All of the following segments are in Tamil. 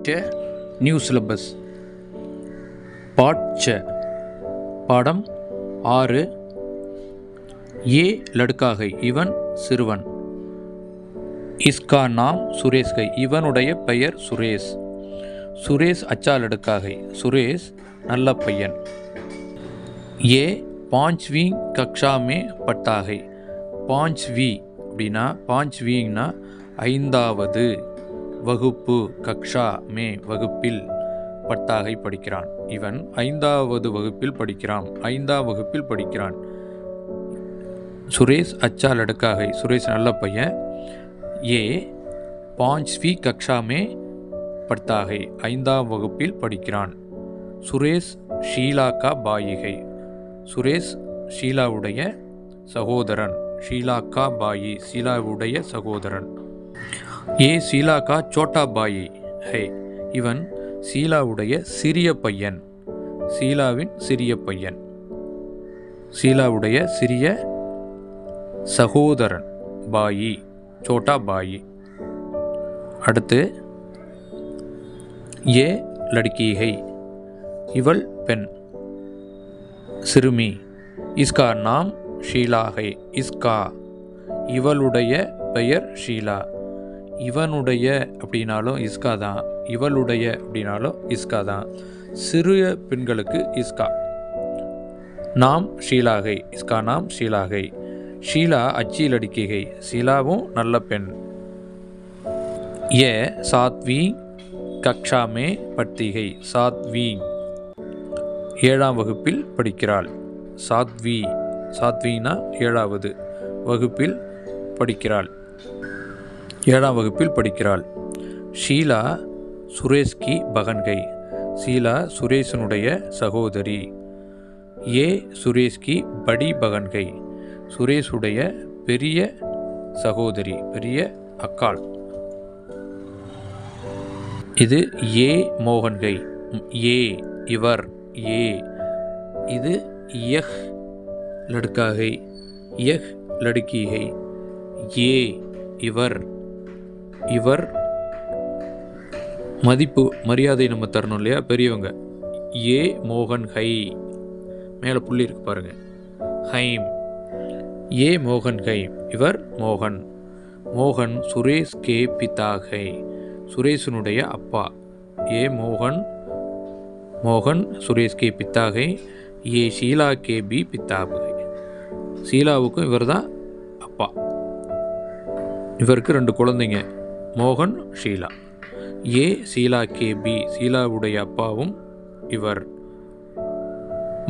Next, new syllabus. Part च பாடம் 6. ये लड़का है இவன் சிறுவன். इसका नाम सुरेश है இவனுடைய பெயர் சுரேஷ். சுரேஷ் अच्छा लड़का है சுரேஷ் நல்ல பையன். ये 5वीं कक्षा में पढ़ता है. 5वीं அப்படின்னா 5वींனா 5வது வகுப்பு, கக்ஷா மே வகுப்பில், பட்டாகை படிக்கிறான். இவன் 5வது வகுப்பில் படிக்கிறான். 5ஆம் வகுப்பில் படிக்கிறான். சுரேஷ் அச்சா லடுக்காகை சுரேஷ் நல்ல பையன். ஏ 5वीं கக்ஷா மே பட்டாகை 5ஆம் வகுப்பில் படிக்கிறான். சுரேஷ் ஷீலா கா பாயிகை சுரேஷ் ஷீலாவுடைய சகோதரன். ஷீலா கா பாயி ஷீலாவுடைய சகோதரன். ஏ ஷீலா கா சோட்டா பாயி ஹே இவன் ஷீலாவுடைய சிறிய பையன். ஷீலாவின் சிறிய பையன். ஷீலாவுடைய சிறிய சகோதரன் பாயி சோட்டா பாயி. அடுத்து ஏ லடுக்கி ஹை இவள் பெண் சிறுமி. இஸ்கா நாம் ஷீலா ஹை இஸ்கா இவளுடைய பெயர் ஷீலா. இவனுடைய அப்படின்னாலும் இஸ்கா தான், இவளுடைய அப்படின்னாலும் இஸ்கா தான். சிறிய பெண்களுக்கு இஸ்கா. நாம் ஷீலாகை இஸ்கா நாம் ஷீலாகை. ஷீலா அச்சி லடுக்கிகை ஷீலாவும் நல்ல பெண். ஏ 7वीं கக்ஷா மே படுத்திகை 7वीं 7ஆம் வகுப்பில் படிக்கிறாள். 7वीं 7வது வகுப்பில் படிக்கிறாள். 7ஆம் வகுப்பில் படிக்கிறாள். ஷீலா சுரேஷ் கி பகன் கை ஷீலா சுரேஷனுடைய சகோதரி. ஏ சுரேஷ் கி படி பகன் கை சுரேஷுடைய பெரிய சகோதரி, பெரிய அக்காள். இது ஏ மோகன் கை ஏ இவர் ஏ. இது யஹ் லடுக்கா கை யஹ் லடுக்கி கை. ஏ இவர் இவர் மதிப்பு மரியாதை நம்ம தரணும் இல்லையா, பெரியவங்க. ஏ மோகன் ஹை மேலே புள்ளி இருக்கு பாருங்க, ஹைம். ஏ மோகன் ஹைம் இவர் மோகன். மோகன் சுரேஷ் கே பிதா ஹை சுரேஷனுடைய அப்பா. ஏ மோகன் மோகன் சுரேஷ் கே பிதா ஹை. ஏ ஷீலா கே பி பிதா ஹை ஷீலாவுக்கும் இவர் தான் அப்பா. இவருக்கு 2 குழந்தைங்க, மோகன் ஷீலா. ஏ ஷீலா கே பி ஷீலாவுடைய அப்பாவும் இவர்.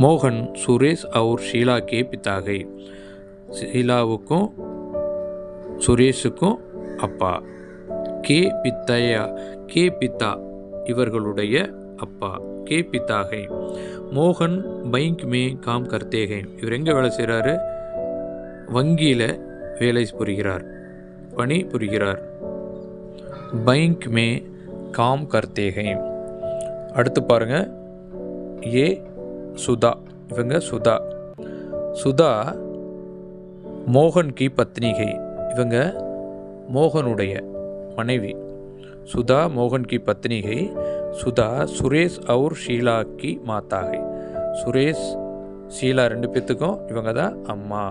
மோகன் சுரேஷ் और ஷீலா கே பிதாகை ஷீலாவுக்கும் சுரேஷுக்கும் அப்பா. கே பித்தையா கே பிதா இவர்களுடைய அப்பா. கே பிதாகை. மோகன் பைங்க் மே காம் கர்த்தேகை இவர் எங்கே வேலை செய்கிறாரு? வங்கியில் வேலை புரிகிறார், பணி புரிகிறார். बैंक में काम करते हैं. அடுத்து பாருங்க, ஏ சுதா இவங்க சுதா. சுதா மோகன் கி பத்னி கை இவங்க மோகனுடைய மனைவி. சுதா மோகன் கி பத்னி கை. சுதா சுரேஷ் और ஷீலா கி மாதா கை சுரேஷ் ஷீலா 2 பேத்துக்கும் இவங்க தான் அம்மா.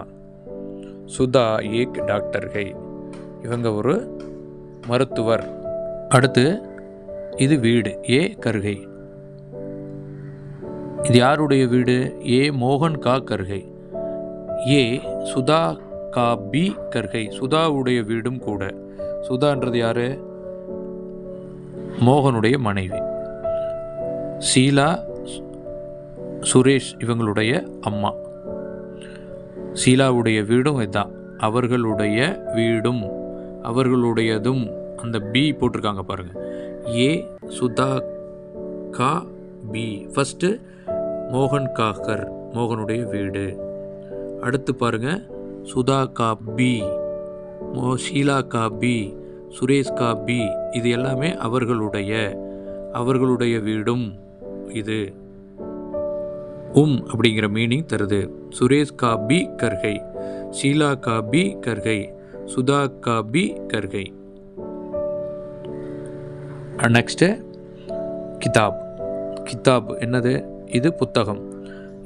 சுதா ஏக் டாக்டர் கை இவங்க ஒரு மருத்துவர். அடுத்து இது வீடு ஏ கர்கை. இது யாருடைய வீடு? ஏ மோகன் கா கர்கை. ஏ சுதா கா பி கர்கை சுதாவுடைய வீடும் கூட. சுதான்றது யாரு? மோகனுடைய மனைவி. ஷீலா சுரேஷ் இவங்களுடைய அம்மா. ஷீலாவுடைய வீடும் இதுதான். அவர்களுடைய வீடும் அவர்களுடையதும் அந்த பி போட்டிருக்காங்க பாருங்க. ஏ சுதா கா பி. ஃபஸ்ட்டு மோகன் காக்கர் மோகனுடைய வீடு. அடுத்து பாருங்க சுதா கா பி ஷீலா கா பி சுரேஷ் கா பி. இது எல்லாமே அவர்களுடைய வீடும். இது அப்படிங்கிற மீனிங் தருது. சுரேஷ் கா பி கர்கை ஷீலா கா பி கர்கை சுதா கா பி கர்கை. நெக்ஸ்ட்டு கிதாப். கிதாப் என்னது? இது புத்தகம்.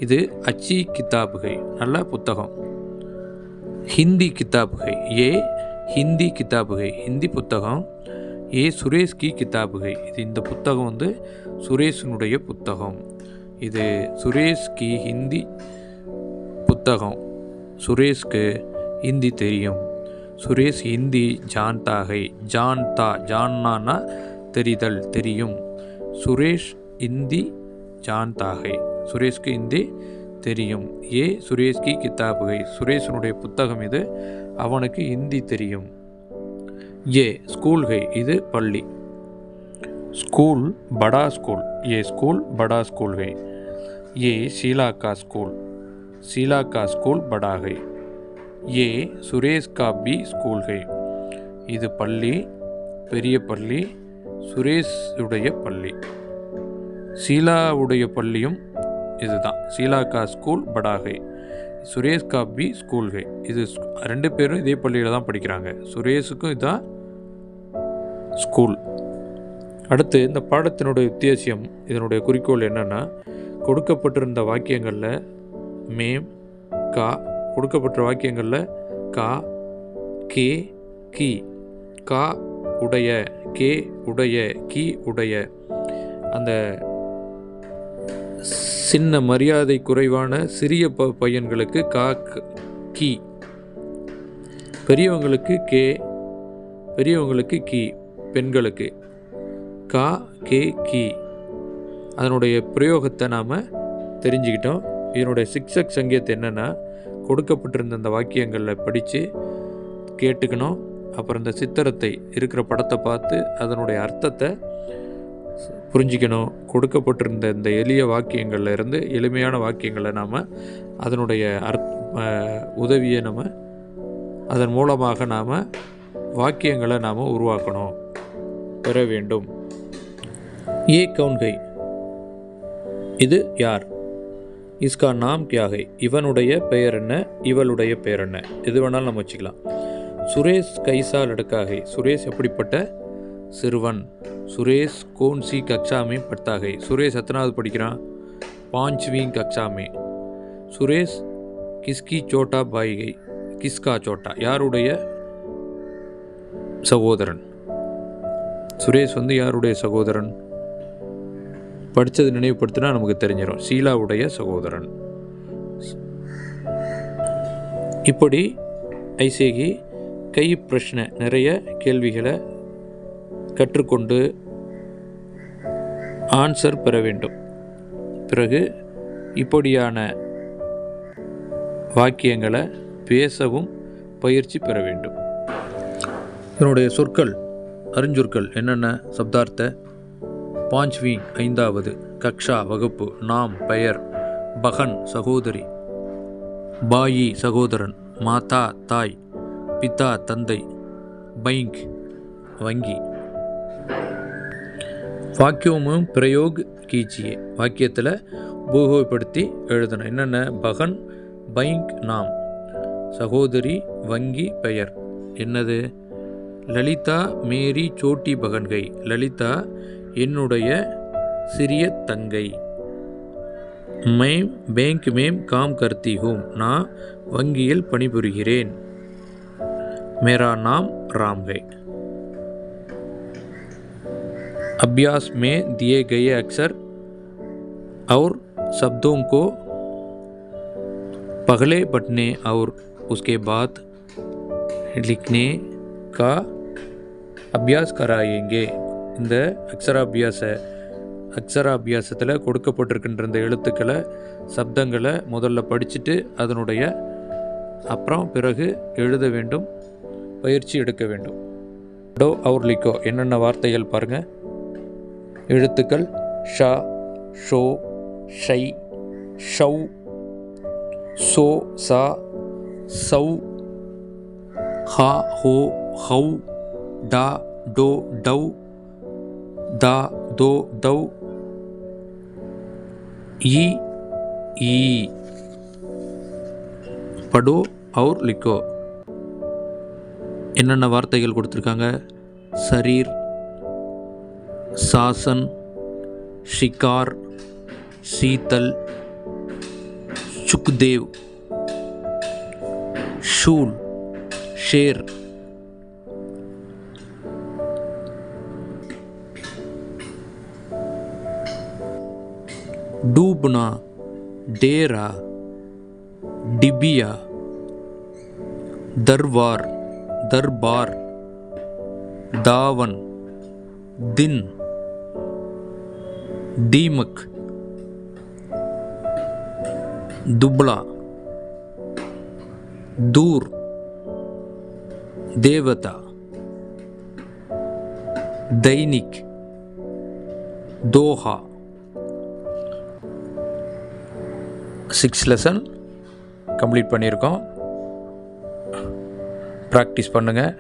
இது அச்சி கிதாபுகை, நல்ல புத்தகம். ஹிந்தி கிதாபுகை. ஏ ஹிந்தி கிதாபுகை, ஹிந்தி புத்தகம். ஏ சுரேஷ் கி கிதாபுகை, இது இந்த புத்தகம் வந்து சுரேஷனுடைய புத்தகம். இது சுரேஷ் கி ஹிந்தி புத்தகம். சுரேஷ்க்கு ஹிந்தி தெரியும். சுரேஷ் ஹிந்தி ஜான்தா ஹை. ஜான்தா, ஜான்னானா தெரிதல், தெரியும். சுரேஷ் ஹிந்தி ஜான்தா ஹை, சுரேஷ்க்கு ஹிந்தி தெரியும். ஏ சுரேஷ் கி கிதாபுகை, சுரேஷனுடைய புத்தகம் இது, அவனுக்கு ஹிந்தி தெரியும். ஏ ஸ்கூல் ஹை, இது பள்ளி. ஸ்கூல் படா ஸ்கூல். ஏ ஸ்கூல் படா ஸ்கூல் ஹை. ஏ ஷீலா கா ஸ்கூல். ஷீலா கா ஸ்கூல் படா ஹை. ஏ சுரேஷ் கா பி ஸ்கூல் ஹை. இது பள்ளி, பெரிய பள்ளி, சுரேஷ் உடைய பள்ளி. ஷீலாவுடைய பள்ளியும் இதுதான். ஷீலா கா ஸ்கூல் படா ஹை, சுரேஷ் கா பி ஸ்கூல் ஹை. இது ரெண்டு பேரும் இதே பள்ளியில் தான் படிக்கிறாங்க. சுரேஷுக்கும் இதுதான் ஸ்கூல். அடுத்து இந்த பாடத்தினுடைய வித்தியாசம், இதனுடைய குறிக்கோள் என்னென்னா, கொடுக்கப்பட்டிருந்த வாக்கியங்களில் மேம் கா, கொடுக்கப்பட்ட வாக்கியங்களில் கா, கே, கி, கா உடைய, கே உடைய, கி உடைய, அந்த சின்ன மரியாதை குறைவான சிறிய பையன்களுக்கு கா, கி, பெரியவங்களுக்கு கே, பெரியவங்களுக்கு கி, பெண்களுக்கு கா, கே, கி. அதனுடைய பிரயோகத்தை நாம் தெரிஞ்சுக்கிட்டோம். இதனுடைய சிக்ஷக் சங்கீத் என்னென்னா, கொடுக்கப்பட்டிருந்த அந்த வாக்கியங்களில் படித்து கேட்டுக்கணும். அப்புறம் இந்த சித்திரத்தை இருக்கிற படத்தை பார்த்து அதனுடைய அர்த்தத்தை புரிஞ்சிக்கணும். கொடுக்கப்பட்டிருந்த இந்த எளிய வாக்கியங்களில் இருந்து எளிமையான வாக்கியங்களை நாம் அதனுடைய உதவியை நம்ம அதன் மூலமாக நாம் வாக்கியங்களை நாம் உருவாக்கணும், பெற வேண்டும். ஏ கவுன் கை, இது யார்? இஸ்கா நாம் கியா ஹை, இவனுடைய பெயர் என்ன, இவளுடைய பெயர் என்ன, எது வேணாலும் நம்ம வச்சுக்கலாம். சுரேஷ் கைசா லடுக்கா ஹை, சுரேஷ் எப்படிப்பட்ட சிறுவன். சுரேஷ் கौन सी कक्षा में पढ़ता है, சுரேஷ் எத்தனாவது படிக்கிறான்? 5वीं कक्षा में. சுரேஷ் கிஸ்கி சோட்டா பாய் கை, கிஸ்கா சோட்டா, யாருடைய சகோதரன்? சுரேஷ் வந்து யாருடைய சகோதரன்? படித்தது நினைவுபடுத்தினா நமக்கு தெரிஞ்சிடும், ஷீலாவுடைய சகோதரன். இப்படி ஐசேகி கை பிரச்சனை, நிறைய கேள்விகளை கற்றுக்கொண்டு ஆன்சர் பெற வேண்டும். பிறகு இப்படியான வாக்கியங்களை பேசவும் பயிற்சி பெற வேண்டும். இதனுடைய சொற்கள், அறிஞ்சொற்கள் என்னென்ன? சப்தார்த்த. 5वीं 5வது, கக்ஷா வகுப்பு, நாம் பெயர், பகன் சகோதரி, பாயி சகோதரன், மாதா தாய், பிதா தந்தை, பைங்க் வங்கி. வாக்கியமும் பிரயோக் கீச்சியே, வாக்கியத்தில் உபயோகப்படுத்தி எழுதணும். என்னென்ன? பகன், பைங்க் நாம், சகோதரி, வங்கி, பெயர். என்னது? லலிதா மேரி சோட்டி பகன்கை, லலிதா என்னுடைய சிறிய தங்கை. மேம் பேங்க் மேம் காம் கர்த்தி ஹூம், நான் வங்கியில் பணிபுரிகிறேன். மேரா நாம் ராம் है. अभ्यास में दिए गए अक्षर और शब्दों को पहले पढ़ने और उसके बाद लिखने का अभ्यास कराएंगे. இந்த அக்ஷராபியாசத்தில் கொடுக்கப்பட்டிருக்கின்ற இந்த எழுத்துக்களை, சப்தங்களை முதல்ல படிச்சுட்டு அதனுடைய அப்புறம் பிறகு எழுத வேண்டும், பயிற்சி எடுக்க வேண்டும். டோ और लिखो, என்னென்ன வார்த்தைகள் பாருங்கள். எழுத்துக்கள் ஷா, ஷோ, ஷை, ஷௌ, சோ, சா, சௌ, ஹா, ஹோ, ஹௌ, டா, டோ, டௌ, தா, தோ, தௌ, ஈ, ஈ. படோ और लिखो, என்னென்ன வார்த்தைகள் கொடுத்துருக்காங்க? சரீர், சாசன், शिकार, शीतल, सुखदेव, शूल, शेर, डूबना, डेरा, डिबिया, दरबार, दरबार, दावन, दिन, दीमक, दुबला, दूर, देवता, दैनिक, दोहा। 6 லெசன் கம்ப்ளீட் பண்ணியிருக்கோம். ப்ராக்டிஸ் பண்ணுங்கள்.